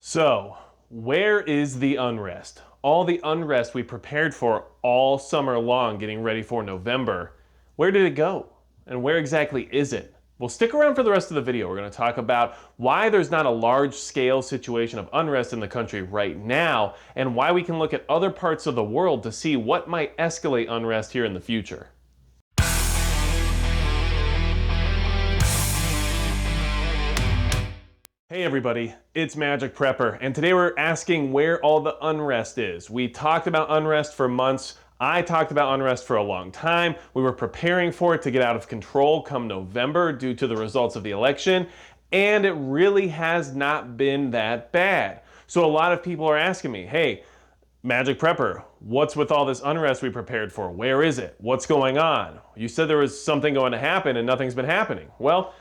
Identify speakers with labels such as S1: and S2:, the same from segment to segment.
S1: So, where is the unrest? All the unrest we prepared for all summer long getting ready for November. Where did it go? And where exactly is it? Well, stick around for the rest of the video. We're going to talk about why there's not a large-scale situation of unrest in the country right now, and why we can look at other parts of the world to see what might escalate unrest here in the future. Hey everybody, it's Magic Prepper, and today we're asking where all the unrest is. We talked about unrest for months. I talked about unrest for a long time. We were preparing for it to get out of control come November due to the results of the election, and it really has not been that bad. So a lot of people are asking me, hey, Magic Prepper, what's with all this unrest we prepared for? Where is it? What's going on? You said there was something going to happen and nothing's been happening. Well,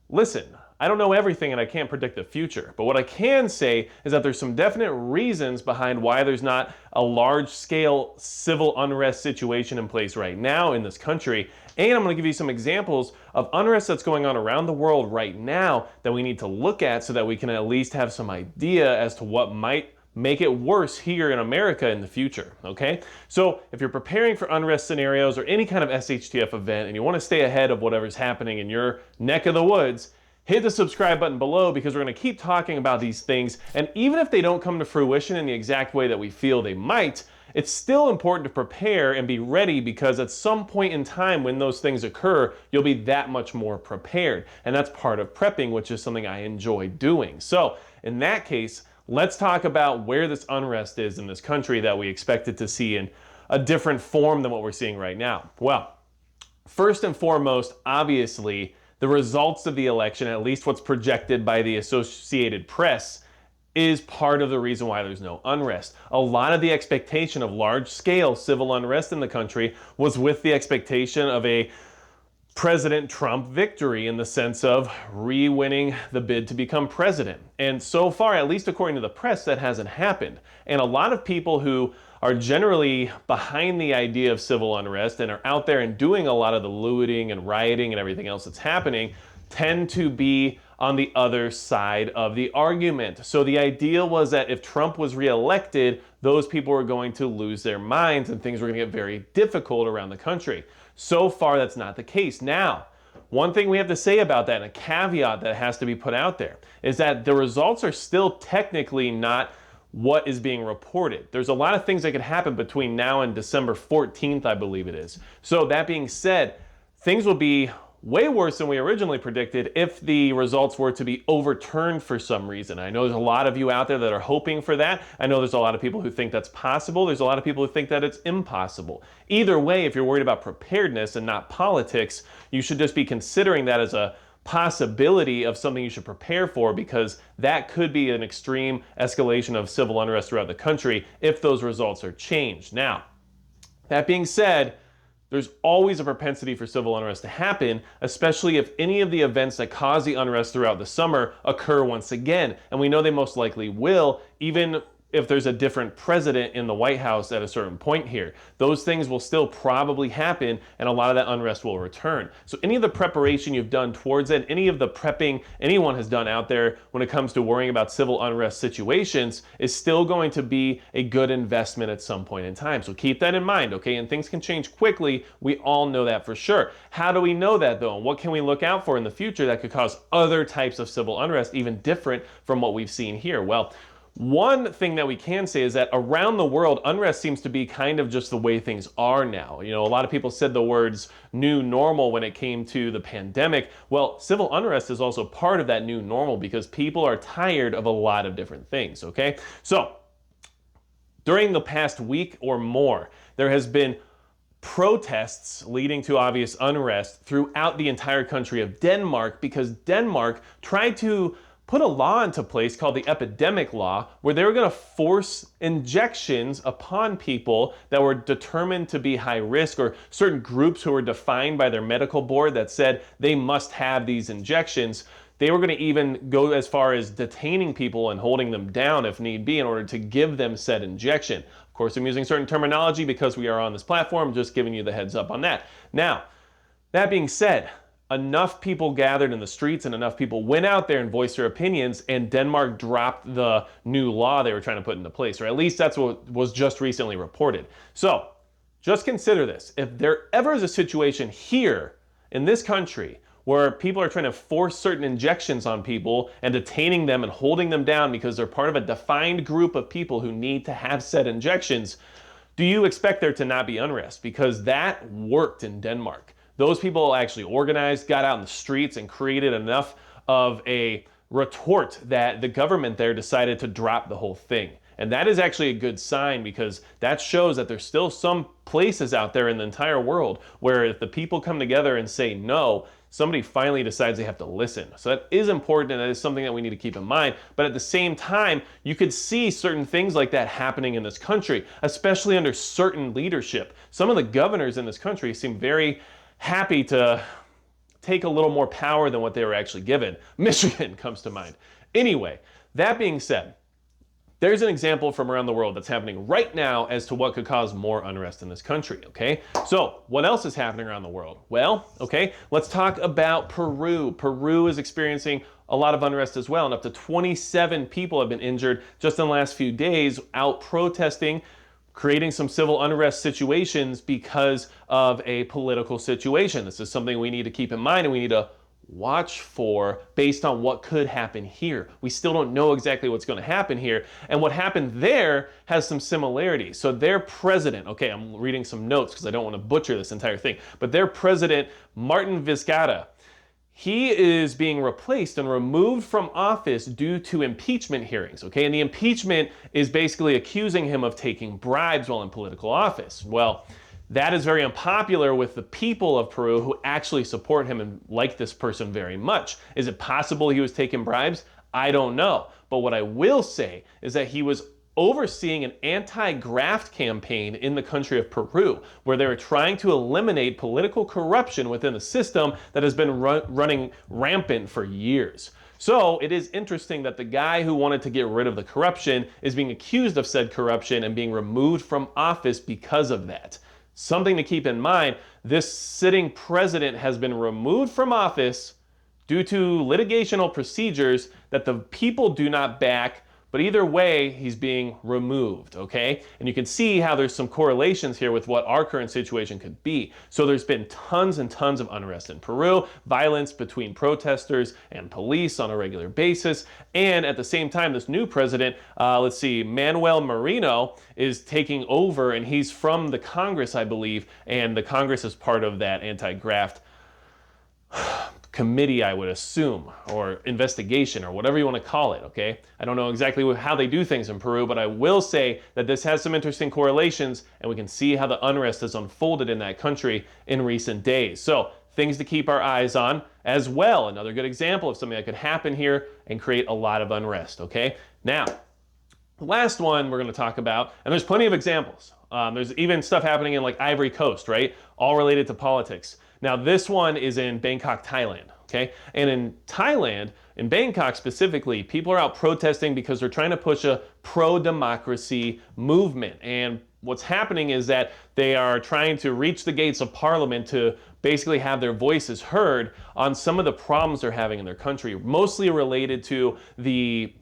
S1: listen, I don't know everything and I can't predict the future, but what I can say is that there's some definite reasons behind why there's not a large-scale civil unrest situation in place right now in this country, and I'm going to give you some examples of unrest that's going on around the world right now that we need to look at so that we can at least have some idea as to what might make it worse here in America in the future, okay? So if you're preparing for unrest scenarios or any kind of SHTF event and you want to stay ahead of whatever's happening in your neck of the woods, hit the subscribe button below because we're going to keep talking about these things, and even if they don't come to fruition in the exact way that we feel they might, it's still important to prepare and be ready because at some point in time when those things occur, you'll be that much more prepared. And that's part of prepping, which is something I enjoy doing. So in that case, let's talk about where this unrest is in this country that we expected to see in a different form than what we're seeing right now. Well, first and foremost, obviously, the results of the election, at least what's projected by the Associated Press, is part of the reason why there's no unrest. A lot of the expectation of large-scale civil unrest in the country was with the expectation of a President Trump victory in the sense of re-winning the bid to become president. And so far, at least according to the press, that hasn't happened. And a lot of people who are generally behind the idea of civil unrest and are out there and doing a lot of the looting and rioting and everything else that's happening tend to be on the other side of the argument. So the idea was that if Trump was reelected, those people were going to lose their minds and things were going to get very difficult around the country. So far, that's not the case. Now, one thing we have to say about that, and a caveat that has to be put out there, is that the results are still technically not what is being reported. There's a lot of things that could happen between now and December 14th, I believe it is. So that being said, things will be way worse than we originally predicted if the results were to be overturned for some reason. I know there's a lot of you out there that are hoping for that. I know there's a lot of people who think that's possible. There's a lot of people who think that it's impossible. Either way, if you're worried about preparedness and not politics, you should just be considering that as a possibility of something you should prepare for, because that could be an extreme escalation of civil unrest throughout the country if those results are changed. Now, that being said, there's always a propensity for civil unrest to happen, especially if any of the events that cause the unrest throughout the summer occur once again. And we know they most likely will, even if there's a different president in the White House at a certain point here. Those things will still probably happen, and a lot of that unrest will return. So any of the preparation you've done towards it, any of the prepping anyone has done out there when it comes to worrying about civil unrest situations is still going to be a good investment at some point in time. So keep that in mind, okay? And things can change quickly. We all know that for sure. How do we know that though? And what can we look out for in the future that could cause other types of civil unrest, even different from what we've seen here? Well, one thing that we can say is that around the world, unrest seems to be kind of just the way things are now. You know, a lot of people said the words new normal when it came to the pandemic. Well, civil unrest is also part of that new normal because people are tired of a lot of different things, okay? So, during the past week or more, there has been protests leading to obvious unrest throughout the entire country of Denmark because Denmark tried to put a law into place called the epidemic law where they were going to force injections upon people that were determined to be high risk, or certain groups who were defined by their medical board that said they must have these injections. They were going to even go as far as detaining people and holding them down if need be in order to give them said injection. Of course, I'm using certain terminology because we are on this platform, just giving you the heads up on that. Now, that being said, enough people gathered in the streets and enough people went out there and voiced their opinions, and Denmark dropped the new law they were trying to put into place, or at least that's what was just recently reported. So just consider this. If there ever is a situation here in this country where people are trying to force certain injections on people and detaining them and holding them down because they're part of a defined group of people who need to have said injections, do you expect there to not be unrest? Because that worked in Denmark. Those people actually organized, got out in the streets, and created enough of a retort that the government there decided to drop the whole thing. And that is actually a good sign, because that shows that there's still some places out there in the entire world where if the people come together and say no, somebody finally decides they have to listen. So that is important, and that is something that we need to keep in mind. But at the same time, you could see certain things like that happening in this country, especially under certain leadership. Some of the governors in this country seem very happy to take a little more power than what they were actually given. Michigan comes to mind. Anyway, that being said, there's an example from around the world that's happening right now as to what could cause more unrest in this country, okay? So, what else is happening around the world? Well, okay, let's talk about Peru. Peru is experiencing a lot of unrest as well, and up to 27 people have been injured just in the last few days out protesting, creating some civil unrest situations because of a political situation. This is something we need to keep in mind, and we need to watch for based on what could happen here. We still don't know exactly what's going to happen here, and what happened there has some similarities. So their president, okay, I'm reading some notes because I don't want to butcher this entire thing, but their president, Martin Vizcarra, he is being replaced and removed from office due to impeachment hearings, okay? And the impeachment is basically accusing him of taking bribes while in political office. Well, that is very unpopular with the people of Peru who actually support him and like this person very much. Is it possible he was taking bribes? I don't know. But what I will say is that he was overseeing an anti-graft campaign in the country of Peru, where they were trying to eliminate political corruption within the system that has been running rampant for years. So it is interesting that the guy who wanted to get rid of the corruption is being accused of said corruption and being removed from office because of that. Something to keep in mind, this sitting president has been removed from office due to litigational procedures that the people do not back, but either way, he's being removed, okay? And you can see how there's some correlations here with what our current situation could be. So there's been tons and tons of unrest in Peru, violence between protesters and police on a regular basis, and at the same time, this new president, let's see, Manuel Merino, is taking over, and he's from the Congress, I believe, and the Congress is part of that anti-graft committee, I would assume, or investigation, or whatever you want to call it, okay? I don't know exactly how they do things in Peru, but I will say that this has some interesting correlations, and we can see how the unrest has unfolded in that country in recent days. So, things to keep our eyes on as well. Another good example of something that could happen here and create a lot of unrest, okay? Now, the last one we're going to talk about, and there's plenty of examples. There's even stuff happening in like Ivory Coast, right? All related to politics. Now, this one is in Bangkok, Thailand, okay? And in Thailand, in Bangkok specifically, people are out protesting because they're trying to push a pro-democracy movement. And what's happening is that they are trying to reach the gates of parliament to basically have their voices heard on some of the problems they're having in their country, mostly related to the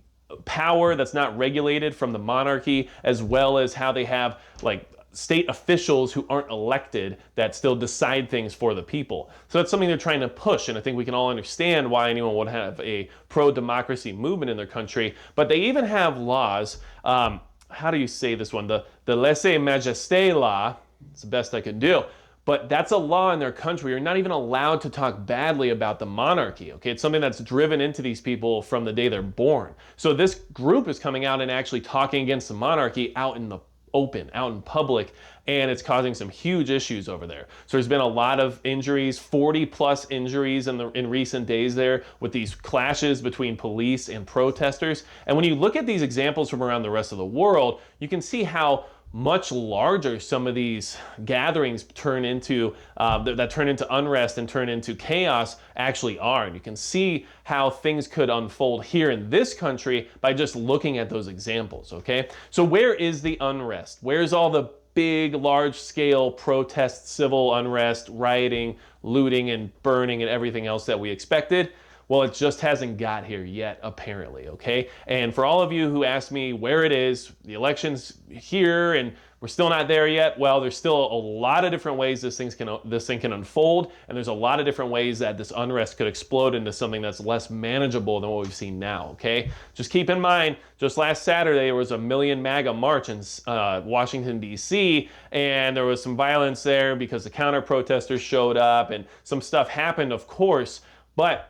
S1: power that's not regulated from the monarchy, as well as how they have like state officials who aren't elected that still decide things for the people. So that's something they're trying to push, and I think we can all understand why anyone would have a pro-democracy movement in their country. But they even have laws, how do you say this one? The lèse-majesté law, it's the best I can do. But that's a law in their country. You're not even allowed to talk badly about the monarchy, okay? It's something that's driven into these people from the day they're born. So this group is coming out and actually talking against the monarchy out in the open, out in public, and it's causing some huge issues over there. So there's been a lot of injuries, 40 plus injuries in recent days there with these clashes between police and protesters. And when you look at these examples from around the rest of the world, you can see how much larger some of these gatherings turn into, that turn into unrest and turn into chaos actually are. And you can see how things could unfold here in this country by just looking at those examples, okay? So where is the unrest? Where's all the big, large-scale protest, civil unrest, rioting, looting, and burning, and everything else that we expected. Well, it just hasn't got here yet, apparently, okay? And for all of you who asked me where it is, the election's here and we're still not there yet, well, there's still a lot of different ways this thing can unfold, and there's a lot of different ways that this unrest could explode into something that's less manageable than what we've seen now, okay? Just keep in mind, just last Saturday, there was a Million MAGA march in Washington, D.C., and there was some violence there because the counter-protesters showed up, and some stuff happened, of course, but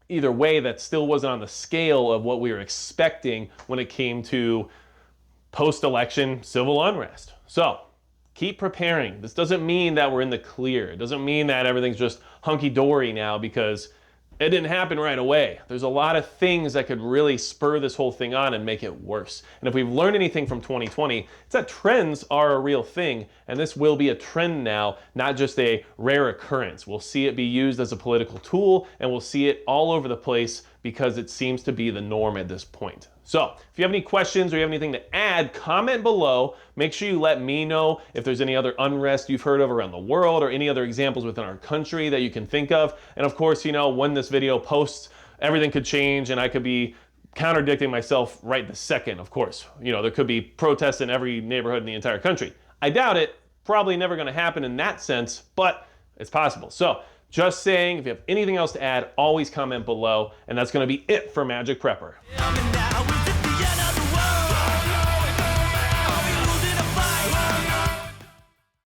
S1: either way, that still wasn't on the scale of what we were expecting when it came to post-election civil unrest. So keep preparing. This doesn't mean that we're in the clear. It doesn't mean that everything's just hunky-dory now because it didn't happen right away. There's a lot of things that could really spur this whole thing on and make it worse. And if we've learned anything from 2020, it's that trends are a real thing, and this will be a trend now, not just a rare occurrence. We'll see it be used as a political tool, and we'll see it all over the place because it seems to be the norm at this point. So, if you have any questions or you have anything to add, comment below. Make sure you let me know if there's any other unrest you've heard of around the world or any other examples within our country that you can think of. And of course, you know, when this video posts, everything could change and I could be contradicting myself right this second, of course. You know, there could be protests in every neighborhood in the entire country. I doubt it. Probably never going to happen in that sense, but it's possible. So, just saying, if you have anything else to add, always comment below. And that's going to be it for Magic Prepper.